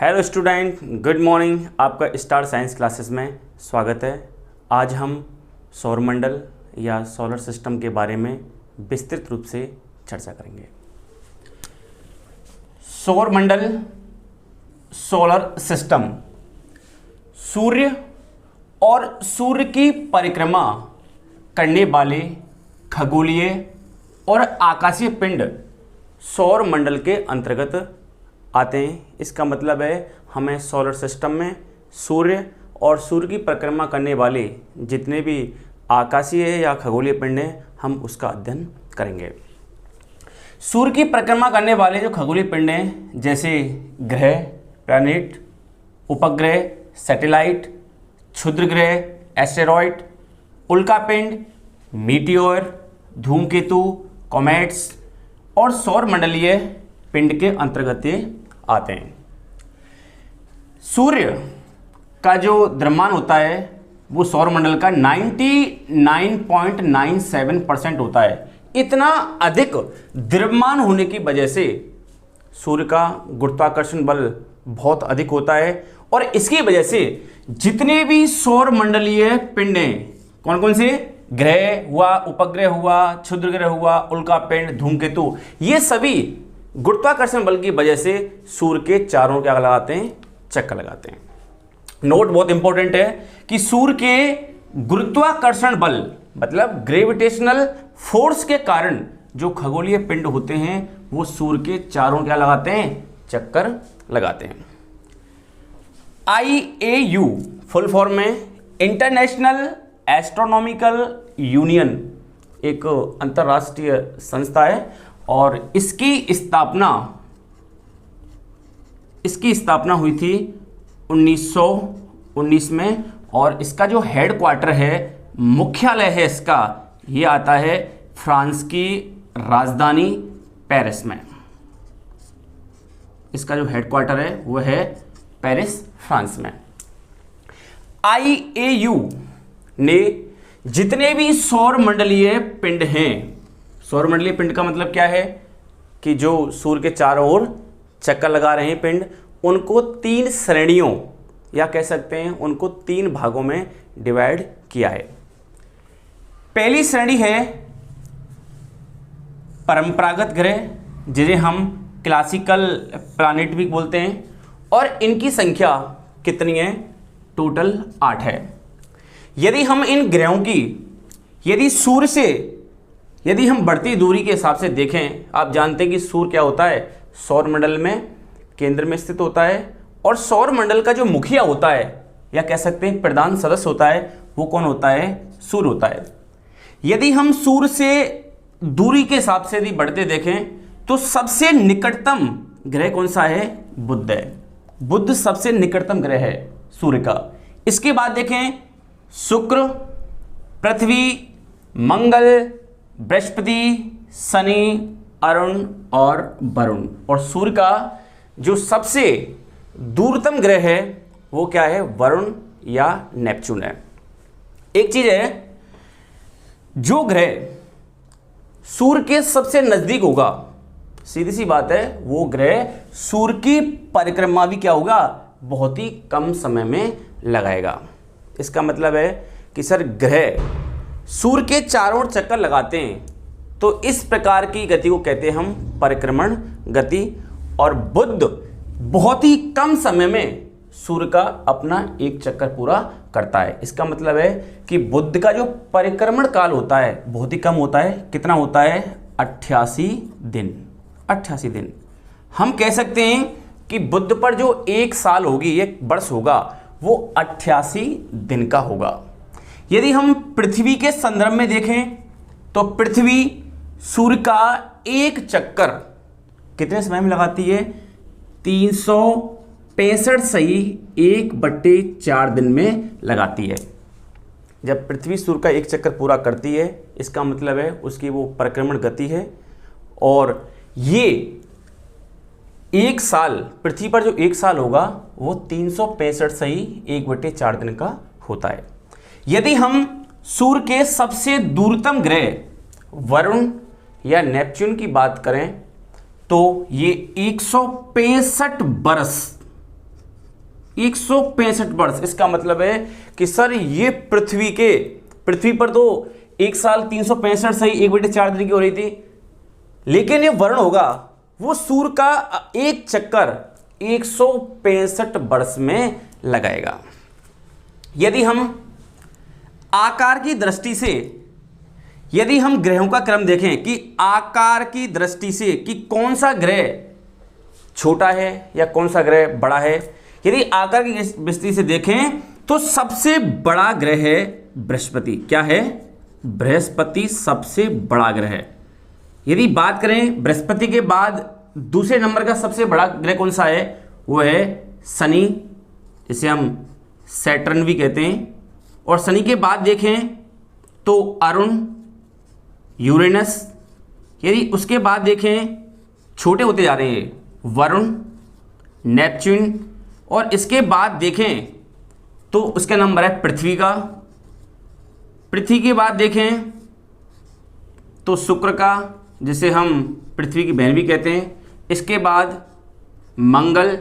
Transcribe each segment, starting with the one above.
Hello student, good morning. आपका star signs classes में स्वागत है। आज हम सौरमंडल या सोलर सिस्टम के बारे में विस्तृत रूप से चर्चा करेंगे। सौरमंडल, सोलर सिस्टम सूर्य और सूर्य की परिक्रमा करने वाले खगोलीय और आकाशीय पिंड सौरमंडल के अंतर्गत आते हैं। इसका मतलब है हमें सोलर सिस्टम में सूर्य और सूर्य की परिक्रमा करने वाले जितने भी आकाशीय या खगोलीय पिंड हैं, हम उसका अध्ययन करेंगे। सूर्य की परिक्रमा करने वाले जो खगोलीय पिंड हैं, जैसे ग्रह, प्लैनेट, उपग्रह, सैटेलाइट, क्षुद्र ग्रह, एस्टेरॉयड, उल्कापिंड, मीटियोर, धूमकेतु, कॉमेट्स और सौरमंडलीय पिंड के अंतर्गत ये आते हैं। सूर्य का जो द्रव्यमान होता है वो सौरमंडल का 99.97% होता है। इतना अधिक द्रव्यमान होने की वजह से सूर्य का गुरुत्वाकर्षण बल बहुत अधिक होता है और इसकी वजह से जितने भी सौरमंडलीय पिंड हैं, कौन कौन से, ग्रह हुआ, उपग्रह हुआ, क्षुद्र ग्रह हुआ, उल्कापिंड, धूमकेतु, ये सभी गुरुत्वाकर्षण बल की वजह से सूर्य के चारों क्या लगाते हैं, चक्कर लगाते हैं। नोट बहुत इंपॉर्टेंट है कि सूर्य के गुरुत्वाकर्षण बल मतलब ग्रेविटेशनल फोर्स के कारण जो खगोलीय पिंड होते हैं वो सूर्य के चारों क्या लगाते हैं, चक्कर लगाते हैं। IAU फुल फॉर्म में इंटरनेशनल एस्ट्रोनॉमिकल यूनियन एक अंतरराष्ट्रीय संस्था है और इसकी स्थापना हुई थी 1919 में और इसका जो हेडक्वार्टर है, मुख्यालय है इसका, ये आता है फ्रांस की राजधानी पेरिस में। इसका जो हेडक्वार्टर है वो है पेरिस, फ्रांस में। IAU ने जितने भी सौरमंडलीय पिंड हैं, सौरमंडलीय पिंड का मतलब क्या है कि जो सूर्य के चारों ओर चक्कर लगा रहे हैं पिंड, उनको 3 श्रेणियों या कह सकते हैं उनको 3 भागों में डिवाइड किया है। पहली श्रेणी है परंपरागत ग्रह, जिन्हें हम क्लासिकल प्लैनेट भी बोलते हैं, और इनकी संख्या कितनी है, टोटल 8 है। यदि हम इन ग्रहों की सूर्य से यदि हम बढ़ती दूरी के हिसाब से देखें, आप जानते हैं कि सूर्य क्या होता है, सौरमंडल में केंद्र में स्थित होता है और सौरमंडल का जो मुखिया होता है या कह सकते हैं प्रधान सदस्य होता है, वो कौन होता है, सूर्य होता है। यदि हम सूर्य से दूरी के हिसाब से यदि बढ़ते देखें तो सबसे निकटतम ग्रह कौन सा है, बुध है। बुध सबसे निकटतम ग्रह है सूर्य का। इसके बाद देखें शुक्र, पृथ्वी, मंगल, बृहस्पति, शनि, अरुण और वरुण। और सूर्य का जो सबसे दूरतम ग्रह है वो क्या है, वरुण या नेपच्यून है। एक चीज है, जो ग्रह सूर्य के सबसे नजदीक होगा, सीधी सी बात है, वो ग्रह सूर्य की परिक्रमा भी क्या होगा, बहुत ही कम समय में लगाएगा। इसका मतलब है कि सर ग्रह सूर्य के चारों ओर चक्कर लगाते हैं तो इस प्रकार की गति को कहते हैं हम परिक्रमण गति, और बुध बहुत ही कम समय में सूर्य का अपना एक चक्कर पूरा करता है। इसका मतलब है कि बुध का जो परिक्रमण काल होता है बहुत ही कम होता है। कितना होता है, 88 दिन। 88 दिन। हम कह सकते हैं कि बुध पर जो एक साल होगी, एक वर्ष होगा, वो 88 दिन का होगा। यदि हम पृथ्वी के संदर्भ में देखें तो पृथ्वी सूर्य का एक चक्कर कितने समय में लगाती है, 365 सही 1/4 दिन में लगाती है। जब पृथ्वी सूर्य का एक चक्कर पूरा करती है, इसका मतलब है उसकी वो परिक्रमण गति है, और ये एक साल, पृथ्वी पर जो एक साल होगा वो 365 सही 1/4 दिन का होता है। यदि हम सूर्य के सबसे दूरतम ग्रह वरुण या नेपच्यून की बात करें तो ये 165 बरस 165 वर्ष। इसका मतलब है कि सर ये पृथ्वी पर तो एक साल 365 सही 1/4 दिन की हो रही थी, लेकिन ये वर्ण होगा वो सूर्य का एक चक्कर 165 वर्ष में लगाएगा। यदि हम आकार की दृष्टि से, यदि हम ग्रहों का क्रम देखें कि आकार की दृष्टि से कि कौन सा ग्रह छोटा है या कौन सा ग्रह बड़ा है, यदि आकार की दृष्टि से देखें तो सबसे बड़ा ग्रह है बृहस्पति। क्या है? बृहस्पति सबसे बड़ा ग्रह है। यदि बात करें बृहस्पति के बाद दूसरे नंबर का सबसे बड़ा ग्रह कौन सा है, वो है शनि, जिसे हम सैटर्न भी कहते हैं। और शनि के बाद देखें तो अरुण, यूरेनस। यदि उसके बाद देखें छोटे होते जा रहे हैं वरुण, नेपच्यून। और इसके बाद देखें तो उसका नंबर है पृथ्वी का। पृथ्वी के बाद देखें तो शुक्र का, जिसे हम पृथ्वी की बहन भी कहते हैं। इसके बाद मंगल,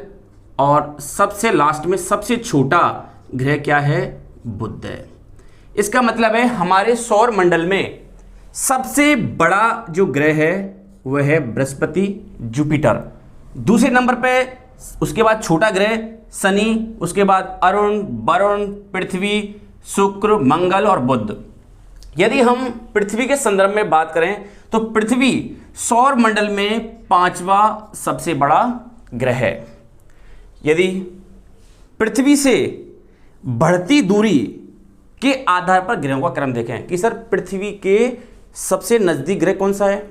और सबसे लास्ट में सबसे छोटा ग्रह क्या है? बुध है। इसका मतलब है हमारे सौर मंडल में सबसे बड़ा जो ग्रह है वह है बृहस्पति, जुपिटर। दूसरे नंबर पे उसके बाद छोटा ग्रह शनि, उसके बाद अरुण, वरुण, पृथ्वी, शुक्र, मंगल और बुध। यदि हम पृथ्वी के संदर्भ में बात करें तो पृथ्वी सौर मंडल में 5वां सबसे बड़ा ग्रह है। यदि पृथ्वी से बढ़ती दूरी के आधार पर ग्रहों का क्रम देखें कि सर पृथ्वी के सबसे नज़दीक ग्रह कौन सा है,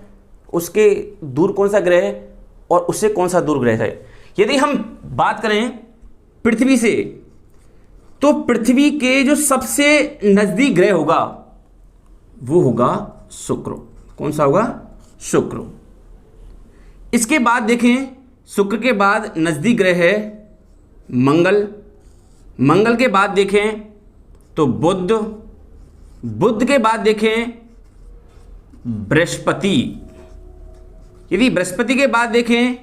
उसके दूर कौन सा ग्रह है, और उससे कौन सा दूर ग्रह है। यदि हम बात करें पृथ्वी से तो पृथ्वी के जो सबसे नज़दीक ग्रह होगा वो होगा शुक्र। कौन सा होगा? शुक्र। इसके बाद देखें शुक्र के बाद नज़दीक ग्रह है मंगल। मंगल के बाद देखें तो बुध। बुध के बाद देखें बृहस्पति। यदि बृहस्पति के बाद देखें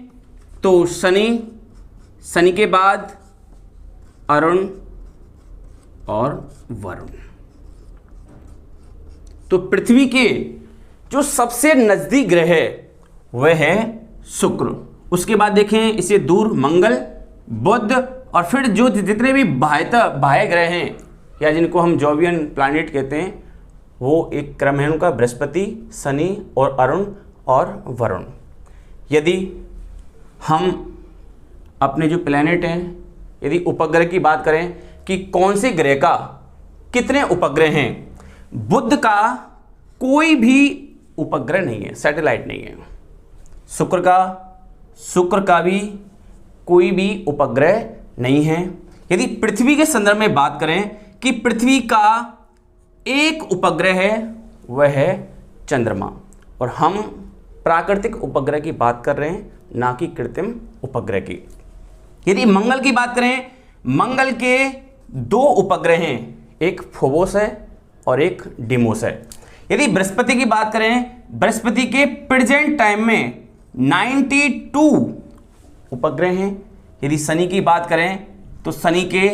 तो शनि। शनि के बाद अरुण और वरुण। तो पृथ्वी के जो सबसे नज़दीक ग्रह है वह है शुक्र। उसके बाद देखें इसे दूर मंगल, बुध, और फिर जो जितने भी बाह्य ग्रह हैं या जिनको हम जोवियन प्लैनेट कहते हैं वो एक क्रम है उनका बृहस्पति, शनि और अरुण और वरुण। यदि हम अपने जो प्लैनेट हैं, यदि उपग्रह की बात करें कि कौन से ग्रह का कितने उपग्रह हैं, बुध का कोई भी उपग्रह नहीं है, सैटेलाइट नहीं है। शुक्र का भी कोई भी उपग्रह नहीं है। यदि पृथ्वी के संदर्भ में बात करें कि पृथ्वी का एक उपग्रह है वह है चंद्रमा, और हम प्राकृतिक उपग्रह की बात कर रहे हैं ना कि कृत्रिम उपग्रह की। यदि मंगल की बात करें, मंगल के 2 उपग्रह हैं, एक फोबोस है और एक डिमोस है। यदि बृहस्पति की बात करें, बृहस्पति के प्रेजेंट टाइम में 92 उपग्रह हैं। यदि शनि की बात करें तो शनि के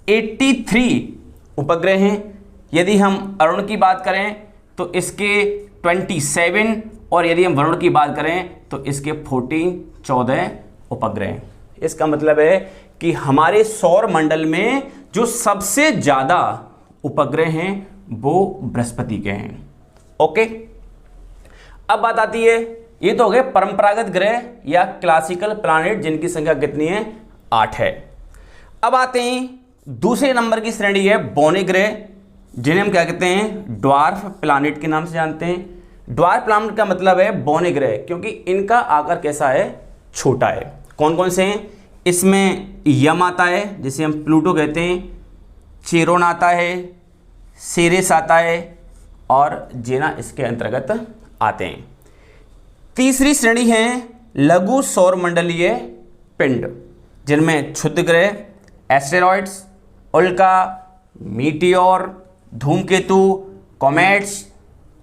83 उपग्रह हैं। यदि हम अरुण की बात करें तो इसके 27, और यदि हम वरुण की बात करें तो इसके 14 उपग्रह। इसका मतलब है कि हमारे सौर मंडल में जो सबसे ज़्यादा उपग्रह हैं वो बृहस्पति के हैं। ओके, अब बात आती है, ये तो हो गए परंपरागत ग्रह या क्लासिकल प्लैनेट जिनकी संख्या कितनी है? 8 है। अब आते हैं दूसरे नंबर की श्रेणी है बौने ग्रह, जिन्हें हम क्या कहते हैं? ड्वार्फ प्लैनेट के नाम से जानते हैं। ड्वार्फ प्लैनेट का मतलब है बौने ग्रह, क्योंकि इनका आकार कैसा है? छोटा है। कौन कौन से हैं? इसमें यम आता है जिसे हम प्लूटो कहते हैं, चेरोन आता है, सेरेस आता है और जेना इसके अंतर्गत आते हैं। तीसरी श्रेणी है लघु सौरमंडलीय पिंड, जिनमें क्षुद्र ग्रह, एस्टेरॉइड्स, उल्का, मीटियोर, धूमकेतु, कॉमेट्स,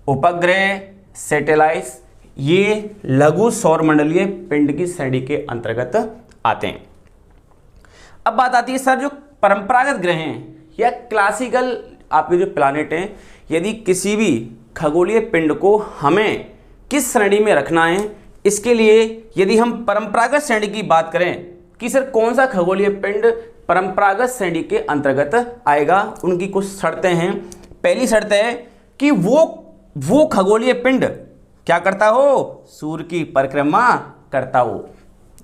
उपग्रह, सैटेलाइट्स, ये लघु सौरमंडलीय पिंड की श्रेणी के अंतर्गत आते हैं। अब बात आती है सर जो परंपरागत ग्रह हैं या क्लासिकल आपके जो प्लैनेट हैं, यदि किसी भी खगोलीय पिंड को हमें किस श्रेणी में रखना है, इसके लिए यदि हम परंपरागत श्रेणी की बात करें कि सर कौन सा खगोलीय पिंड परंपरागत श्रेणी के अंतर्गत आएगा, उनकी कुछ शर्तें हैं। पहली शर्त है कि वो खगोलीय पिंड क्या करता हो, सूर्य की परिक्रमा करता हो।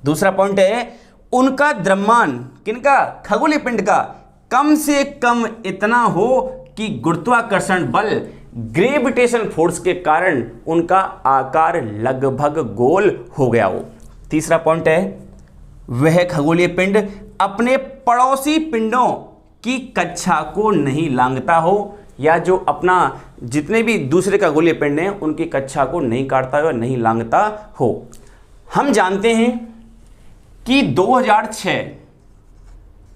दूसरा पॉइंट है उनका द्रव्यमान, किनका, खगोलीय पिंड का, कम से कम इतना हो कि गुरुत्वाकर्षण बल ग्रेविटेशन फोर्स के कारण उनका आकार लगभग गोल हो गया हो। तीसरा पॉइंट है वह खगोलीय पिंड अपने पड़ोसी पिंडों की कक्षा को नहीं लांघता हो, या जो अपना जितने भी दूसरे खगोलीय पिंड हैं उनकी कक्षा को नहीं काटता हो, नहीं लांघता हो। हम जानते हैं कि 2006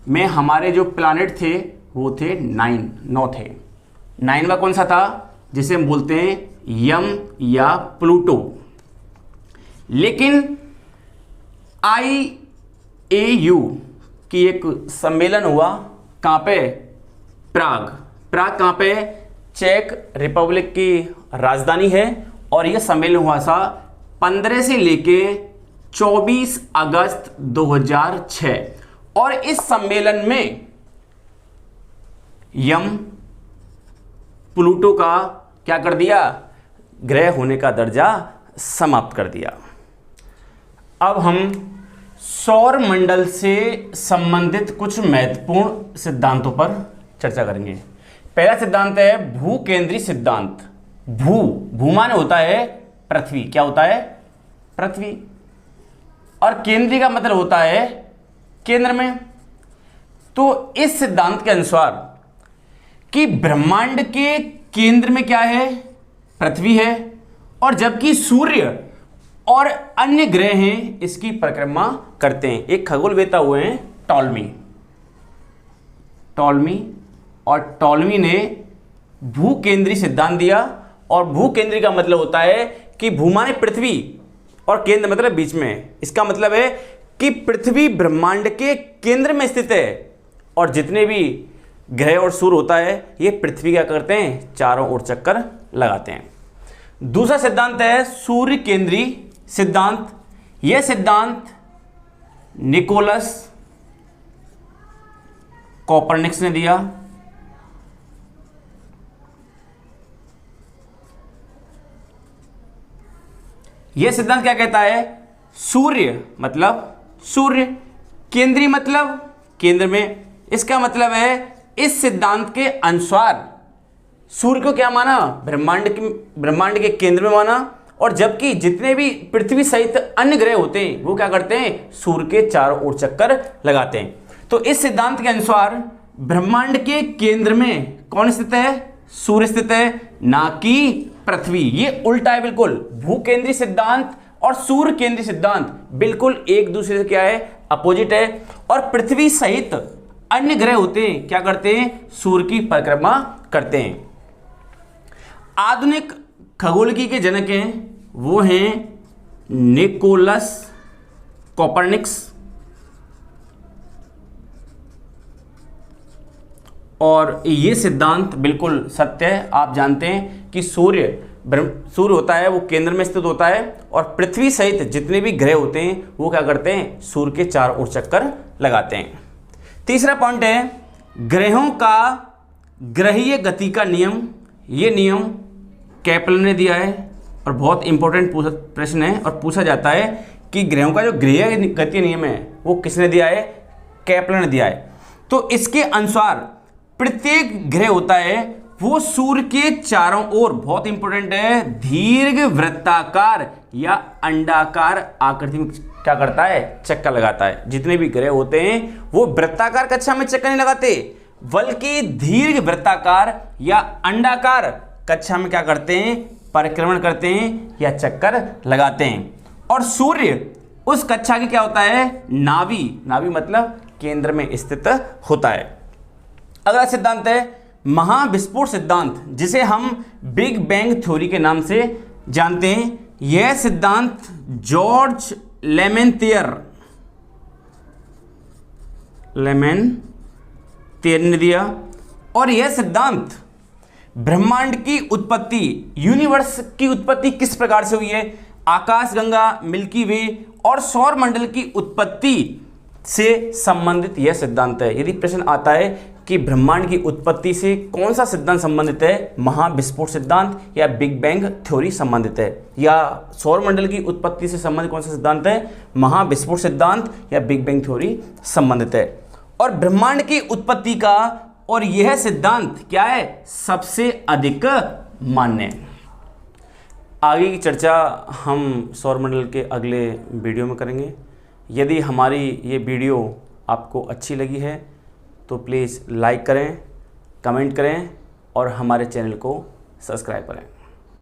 में हमारे जो प्लैनेट थे वो थे 9 थे। 9वां कौन सा था, जिसे हम बोलते हैं यम या प्लूटो। लेकिन IAU की एक सम्मेलन हुआ, कहाँ पे, प्राग कहाँ पे, चेक रिपब्लिक की राजधानी है, और यह सम्मेलन हुआ था 15 से लेके 24 अगस्त 2006। और इस सम्मेलन में यम प्लूटो का क्या कर दिया, ग्रह होने का दर्जा समाप्त कर दिया। अब हम सौर मंडल से संबंधित कुछ महत्वपूर्ण सिद्धांतों पर चर्चा करेंगे। पहला सिद्धांत है भू केंद्रीय सिद्धांत। भू माने होता है पृथ्वी, क्या होता है, पृथ्वी, और केंद्रीय का मतलब होता है केंद्र में। तो इस सिद्धांत के अनुसार कि ब्रह्मांड के केंद्र में क्या है, पृथ्वी है, और जबकि सूर्य और अन्य ग्रह हैं इसकी परिक्रमा करते हैं। एक खगोलवेता हुए हैं टॉलमी, और टॉलमी ने भू केंद्रीय सिद्धांत दिया। और भू केंद्रीय का मतलब होता है कि भू माने पृथ्वी और केंद्र मतलब बीच में। इसका मतलब है कि पृथ्वी ब्रह्मांड के केंद्र में स्थित है, और जितने भी ग्रह और सूर्य होता है ये पृथ्वी क्या करते हैं, चारों ओर चक्कर लगाते हैं। दूसरा सिद्धांत है सूर्य केंद्रीय सिद्धांत। यह सिद्धांत निकोलस कोपरनिकस ने दिया। यह सिद्धांत क्या कहता है, सूर्य मतलब सूर्य, केंद्रीय मतलब केंद्र में। इसका मतलब है इस सिद्धांत के अनुसार सूर्य को क्या माना, ब्रह्मांड के केंद्र में माना, और जबकि जितने भी पृथ्वी सहित अन्य ग्रह होते हैं वो क्या करते हैं, सूर्य के चारों ओर चक्कर लगाते हैं। तो इस सिद्धांत के अनुसार ब्रह्मांड के केंद्र में कौन स्थित है, सूर्य स्थित है, ना कि पृथ्वी। ये उल्टा है बिल्कुल। भू केंद्रीय सिद्धांत और सूर्य केंद्रीय सिद्धांत बिल्कुल एक दूसरे से क्या है, अपोजिट है। और पृथ्वी सहित अन्य ग्रह होते हैं क्या करते हैं, सूर्य की परिक्रमा करते हैं। आधुनिक खगोलकी के जनक हैं वो हैं निकोलस कोपरनिकस, और ये सिद्धांत बिल्कुल सत्य है। आप जानते हैं कि सूर्य होता है वो केंद्र में स्थित होता है, और पृथ्वी सहित जितने भी ग्रह होते हैं वो क्या करते हैं, सूर्य के चारों ओर चक्कर लगाते हैं। तीसरा पॉइंट है ग्रहों का ग्रहीय गति का नियम। ये नियम केपलर ने दिया है, और बहुत इंपॉर्टेंट प्रश्न है, और पूछा जाता है कि ग्रहों का जो ग्रहीय गति नियम है वो किसने दिया है, केपलर ने दिया है। तो इसके अनुसार प्रत्येक ग्रह होता है वो सूर्य के चारों ओर, बहुत इंपॉर्टेंट है, दीर्घ वृत्ताकार या अंडाकार आकृति में क्या करता है, चक्कर लगाता है। जितने भी ग्रह होते हैं वो वृत्ताकार कक्षा में चक्कर नहीं लगाते, बल्कि दीर्घ वृत्ताकार या अंडाकार कक्षा में क्या करते हैं, परिक्रमण करते हैं या चक्कर लगाते हैं। और सूर्य उस कक्षा की क्या होता है, नाभि मतलब केंद्र में स्थित होता है। अगला सिद्धांत है महाविस्फोट सिद्धांत, जिसे हम बिग बैंग थ्योरी के नाम से जानते हैं। यह सिद्धांत जॉर्ज लेमेंथियर लेमेंतियर ने दिया। और यह सिद्धांत ब्रह्मांड की उत्पत्ति, यूनिवर्स की उत्पत्ति किस प्रकार से हुई है, आकाशगंगा, मिल्की वे और सौर मंडल की उत्पत्ति से संबंधित यह सिद्धांत है। यदि प्रश्न आता है कि ब्रह्मांड की उत्पत्ति से कौन सा सिद्धांत संबंधित है, महाविस्फोट सिद्धांत या बिग बैंग थ्योरी संबंधित है, या सौर मंडल की उत्पत्ति से संबंधित कौन सा सिद्धांत है, महाविस्फोट सिद्धांत या बिग बैंग थ्योरी संबंधित है। और ब्रह्मांड की उत्पत्ति का और यह सिद्धांत क्या है, सबसे अधिक मान्य। आगे की चर्चा हम सौर मंडल के अगले वीडियो में करेंगे। यदि हमारी ये वीडियो आपको अच्छी लगी है तो प्लीज़ लाइक करें, कमेंट करें और हमारे चैनल को सब्सक्राइब करें।